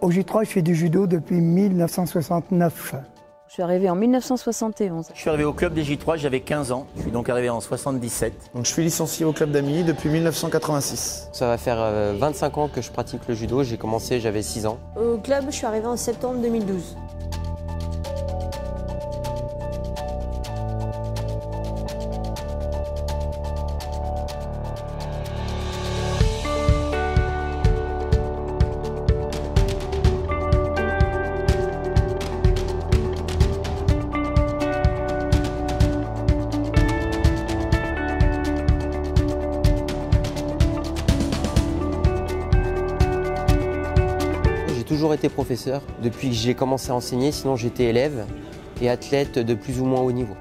Au J3, je fais du judo depuis 1969. Je suis arrivée en 1971. Je suis arrivé au club des J3, j'avais 15 ans. Je suis donc arrivé en 77. Donc je suis licencié au club d'Amilly depuis 1986. Ça va faire 25 ans que je pratique le judo. J'ai commencé, j'avais 6 ans. Au club, je suis arrivée en septembre 2012. J'ai toujours été professeur depuis que j'ai commencé à enseigner, sinon j'étais élève et athlète de plus ou moins haut niveau.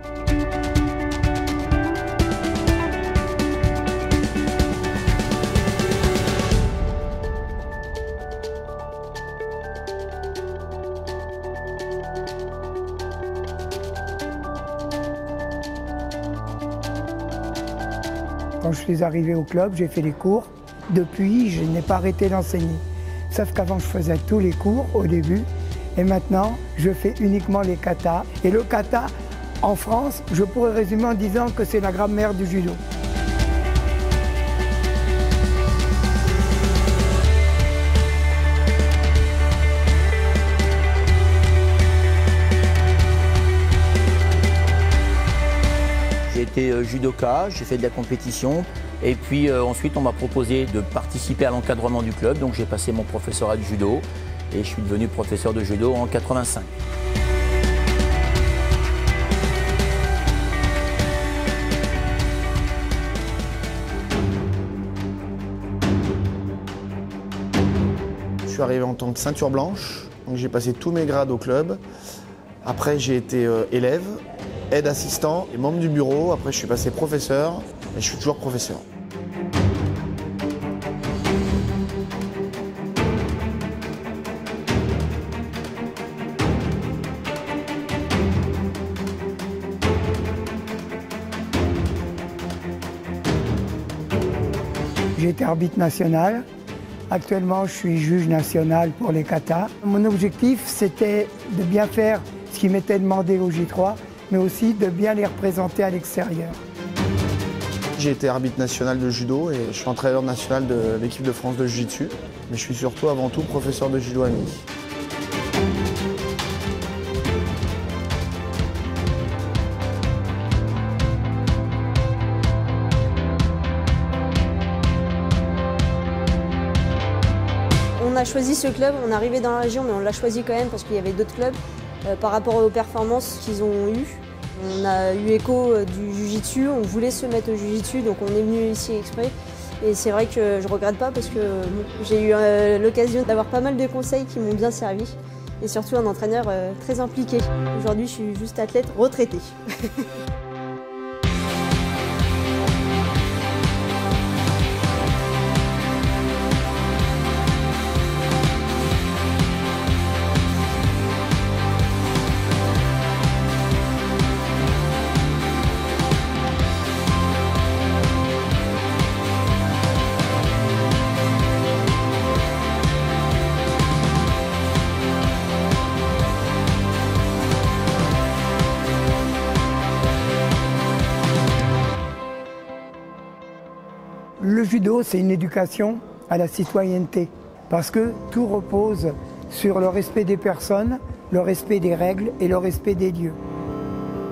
Quand je suis arrivé au club, j'ai fait les cours. Depuis, je n'ai pas arrêté d'enseigner. Sauf qu'avant, je faisais tous les cours au début. Et maintenant, je fais uniquement les katas. Et le kata, en France, je pourrais résumer en disant que c'est la grammaire du judo. J'ai été judoka, j'ai fait de la compétition. Et puis ensuite, on m'a proposé de participer à l'encadrement du club. Donc j'ai passé mon professorat de judo et je suis devenu professeur de judo en 85. Je suis arrivé en tant que ceinture blanche, donc j'ai passé tous mes grades au club. Après j'ai été élève, aide assistant et membre du bureau. Après je suis passé professeur et je suis toujours professeur. J'ai été arbitre national. Actuellement, je suis juge national pour les katas. Mon objectif, c'était de bien faire ce qui m'était demandé au J3, mais aussi de bien les représenter à l'extérieur. J'ai été arbitre national de judo et je suis entraîneur national de l'équipe de France de Jiu-Jitsu. Mais je suis surtout avant tout professeur de judo à Amilly. On a choisi ce club, on est arrivé dans la région, mais on l'a choisi quand même parce qu'il y avait d'autres clubs par rapport aux performances qu'ils ont eues. On a eu écho du Jiu-Jitsu, on voulait se mettre au Jiu-Jitsu, donc on est venu ici exprès. Et c'est vrai que je ne regrette pas parce que j'ai eu l'occasion d'avoir pas mal de conseils qui m'ont bien servi. Et surtout un entraîneur très impliqué. Aujourd'hui, je suis juste athlète retraitée. Le judo, c'est une éducation à la citoyenneté, parce que tout repose sur le respect des personnes, le respect des règles et le respect des lieux.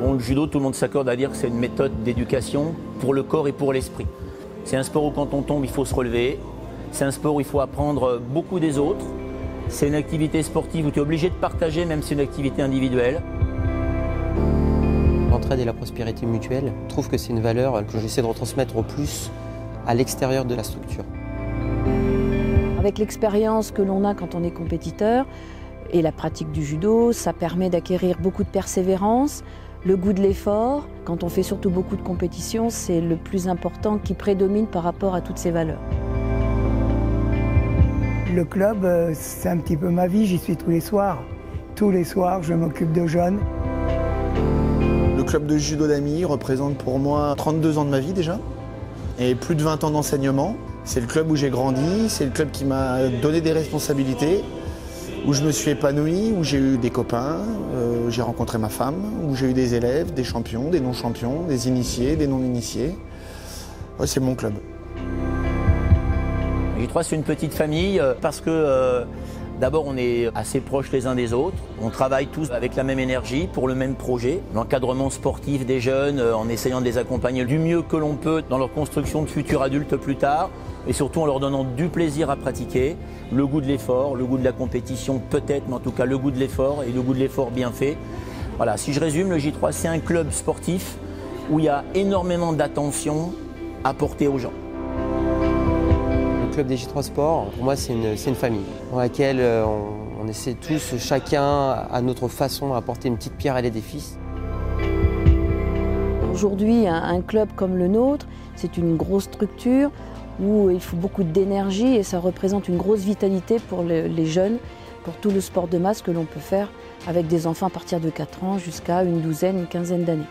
Bon, le judo, tout le monde s'accorde à dire que c'est une méthode d'éducation pour le corps et pour l'esprit. C'est un sport où quand on tombe, il faut se relever. C'est un sport où il faut apprendre beaucoup des autres. C'est une activité sportive où tu es obligé de partager, même si c'est une activité individuelle. L'entraide et la prospérité mutuelle, je trouve que c'est une valeur que j'essaie de retransmettre au plus à l'extérieur de la structure. Avec l'expérience que l'on a quand on est compétiteur et la pratique du judo, ça permet d'acquérir beaucoup de persévérance, le goût de l'effort. Quand on fait surtout beaucoup de compétitions, c'est le plus important qui prédomine par rapport à toutes ces valeurs. Le club, c'est un petit peu ma vie, j'y suis tous les soirs. Tous les soirs, je m'occupe de jeunes. Le club de judo d'Amilly représente pour moi 32 ans de ma vie déjà et plus de 20 ans d'enseignement. C'est le club où j'ai grandi, c'est le club qui m'a donné des responsabilités où je me suis épanoui, où j'ai eu des copains, j'ai rencontré ma femme, où j'ai eu des élèves, des champions, des non-champions, des initiés, des non-initiés. Ouais, c'est mon club. J3, c'est une petite famille parce que d'abord on est assez proches les uns des autres, on travaille tous avec la même énergie pour le même projet, l'encadrement sportif des jeunes en essayant de les accompagner du mieux que l'on peut dans leur construction de futurs adultes plus tard et surtout en leur donnant du plaisir à pratiquer, le goût de l'effort, le goût de la compétition peut-être, mais en tout cas le goût de l'effort et le goût de l'effort bien fait. Voilà, si je résume, le J3 c'est un club sportif où il y a énormément d'attention à porter aux gens. Le club des J3 Sport, pour moi, c'est une famille dans laquelle on essaie tous, chacun à notre façon, à apporter une petite pierre à l'édifice. Aujourd'hui, un club comme le nôtre, c'est une grosse structure où il faut beaucoup d'énergie et ça représente une grosse vitalité pour les jeunes, pour tout le sport de masse que l'on peut faire avec des enfants à partir de 4 ans jusqu'à une douzaine, une quinzaine d'années.